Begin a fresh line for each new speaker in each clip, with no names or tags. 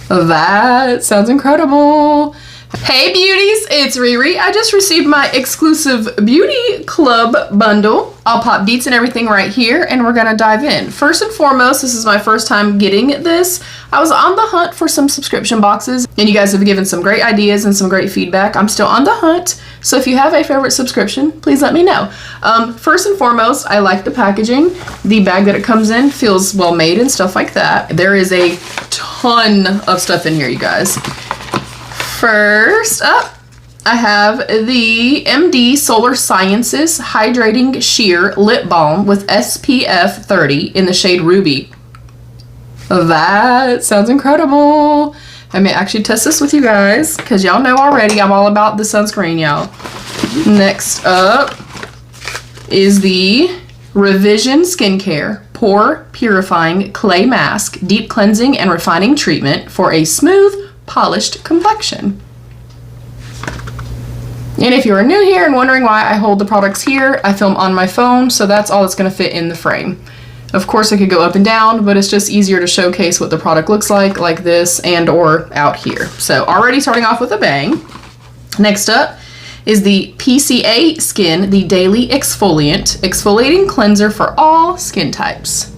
That sounds incredible. Hey beauties, it's Riri. I just received my exclusive beauty club bundle. I'll pop deets and everything right here and we're gonna dive in. First and foremost, this is my first time getting this. I was on the hunt for some subscription boxes and you guys have given some great ideas and some great feedback. I'm still on the hunt, so if you have a favorite subscription, please let me know. First and foremost, I like the packaging. The bag that it comes in feels well made and stuff like that. There is a ton of stuff in here, you guys. First up, I have the MD Solar Sciences Hydrating Sheer Lip Balm with SPF 30 in the shade Ruby. That sounds incredible. I may actually test this with you guys because y'all know already I'm all about the sunscreen, y'all. Next up is the Revision Skincare Pore Purifying Clay Mask Deep Cleansing and Refining Treatment for a smooth, polished complexion. And if you are new here and wondering why I hold the products here, I film on my phone, so that's all that's going to fit in the frame. Of course, I could go up and down, but it's just easier to showcase what the product looks like this and or out here. So already starting off with a bang. Next up is the PCA Skin, the Daily Exfoliant, Exfoliating Cleanser for all skin types.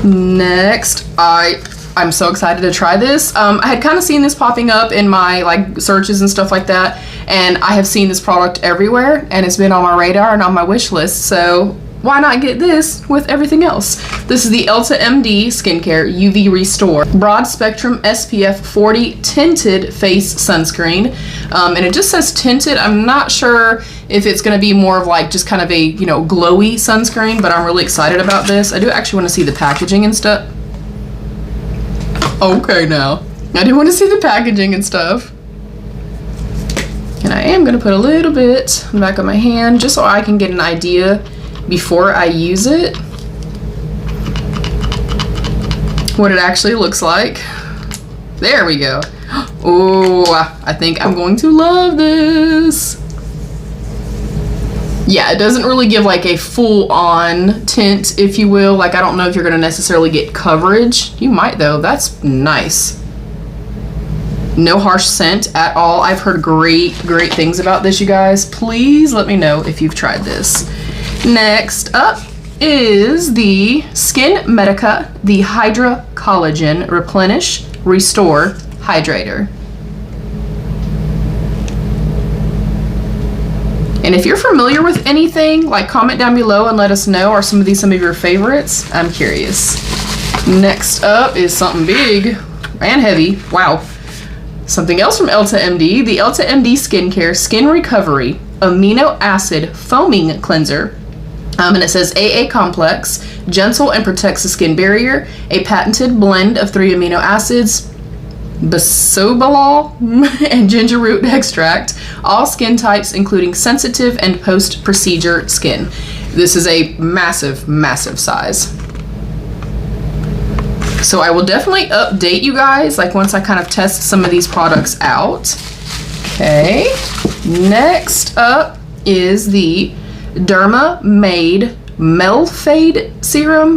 Next, I'm so excited to try this. I had kind of seen this popping up in my like searches and stuff like that, and I have seen this product everywhere and it's been on my radar and on my wish list, so why not get this with everything else? This is the Ulta MD Skincare UV Restore Broad Spectrum SPF 40 Tinted Face Sunscreen, and it just says tinted. I'm not sure if it's going to be more of like just kind of a, you know, glowy sunscreen, but I'm really excited about this. I do actually want to see the packaging and stuff. Okay, now I do want to see the packaging and stuff, and I am going to put a little bit on the back of my hand just so I can get an idea before I use it what it actually looks like. There we go. Oh, I think I'm going to love this. Yeah, it doesn't really give like a full-on tint, if you will. Like, I don't know if you're going to necessarily get coverage. You might though. That's nice. No harsh scent at all. I've heard great things about this, you guys. Please let me know if you've tried this. Next up is the Skin Medica, the Hydra Collagen Replenish Restore Hydrator. And if you're familiar with anything, like, comment down below and let us know. Are some of these some of your favorites? I'm curious. Next up is something big and heavy. Wow. Something else from Ulta MD, the Ulta MD Skincare Skin Recovery Amino Acid Foaming Cleanser. And it says AA Complex, gentle and protects the skin barrier, a patented blend of 3 amino acids, bisobolol and ginger root extract, all skin types including sensitive and post-procedure skin. This is a massive, massive size. So I will definitely update you guys like once I kind of test some of these products out. Okay, next up is the Dermaade Melfade Serum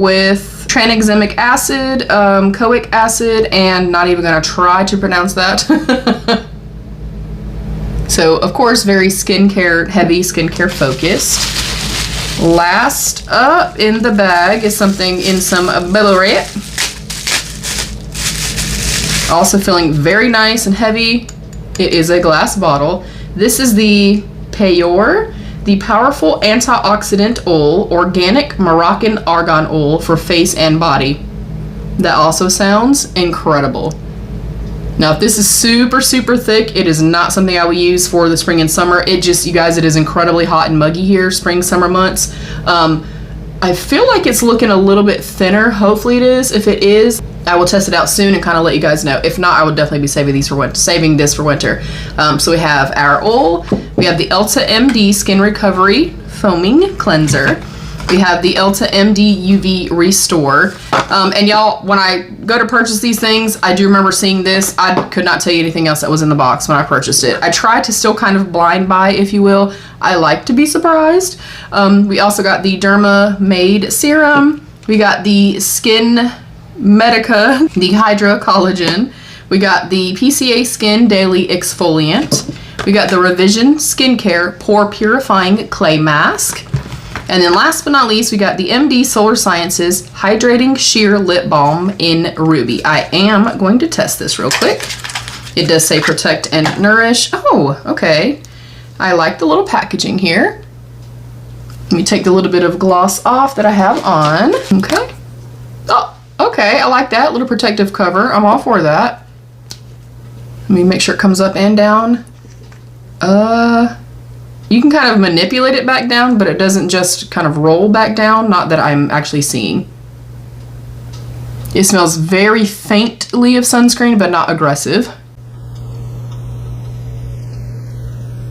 with tranexamic acid, coic acid, and not even gonna try to pronounce that. So of course very skincare heavy, skincare focused. Last up in the bag is something in some Belleray. Also feeling very nice and heavy. It is a glass bottle. This is the Payor, the Powerful Antioxidant Oil, Organic Moroccan Argan Oil for face and body. That also sounds incredible. Now, if this is super, super thick, it is not something I will use for the spring and summer. It just, you guys, it is incredibly hot and muggy here, spring, summer months. I feel like it's looking a little bit thinner. Hopefully it is. If it is, I will test it out soon and kind of let you guys know. If not, I would definitely be saving this for winter. So we have our oil. We have the Ulta MD Skin Recovery Foaming Cleanser. We have the Ulta MD UV Restore. And y'all, when I go to purchase these things, I do remember seeing this. I could not tell you anything else that was in the box when I purchased it. I tried to still kind of blind buy, if you will. I like to be surprised. We also got the Dermaade Serum. We got the Skin Medica, the Hydra Collagen. We got the PCA Skin Daily Exfoliant. We got the Revision Skincare Pore Purifying Clay Mask. And then last but not least, we got the MD Solar Sciences Hydrating Sheer Lip Balm in Ruby. I am going to test this real quick. It does say protect and nourish. Oh, okay. I like the little packaging here. Let me take the little bit of gloss off that I have on. Okay. Oh, okay. I like that little protective cover. I'm all for that. Let me make sure it comes up and down. You can kind of manipulate it back down, but it doesn't just kind of roll back down. Not that I'm actually seeing. It smells very faintly of sunscreen, but not aggressive.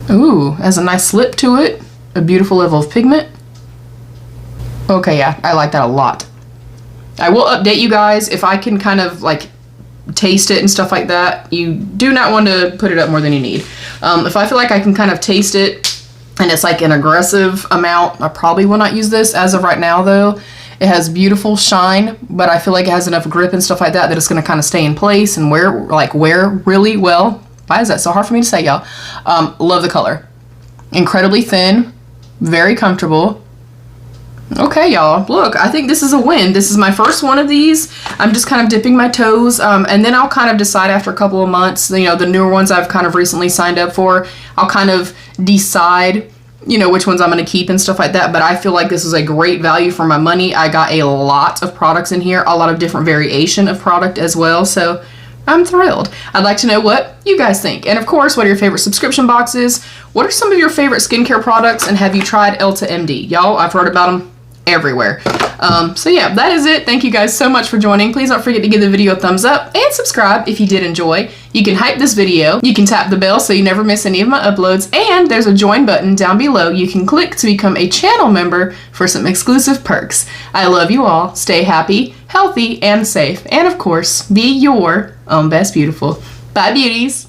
Ooh, has a nice slip to it. A beautiful level of pigment. Okay, yeah, I like that a lot. I will update you guys if I can kind of like taste it and stuff like that. You do not want to put it up more than you need. If I feel like I can kind of taste it and it's like an aggressive amount, I probably will not use this. As of right now though, it has beautiful shine, but I feel like it has enough grip and stuff like that that it's going to kind of stay in place and wear really well. Why is that so hard for me to say, y'all? Love the color. Incredibly thin, very comfortable. Okay, y'all, look, I think this is a win. This is my first one of these. I'm just kind of dipping my toes, and then I'll kind of decide after a couple of months, you know, the newer ones I've kind of recently signed up for, I'll kind of decide, you know, which ones I'm going to keep and stuff like that. But I feel like this is a great value for my money. I got a lot of products in here, a lot of different variation of product as well, so I'm thrilled. I'd like to know what you guys think. And of course, what are your favorite subscription boxes? What are some of your favorite skincare products? And have you tried Ulta MD? Y'all, I've heard about them everywhere. So yeah, that is it. Thank you guys so much for joining. Please don't forget to give the video a thumbs up and subscribe if you did enjoy. You can hype this video. You can tap the bell so you never miss any of my uploads. And there's a join button down below you can click to become a channel member for some exclusive perks. I love you all. Stay happy, healthy, and safe. And of course, be your own best beautiful. Bye, beauties.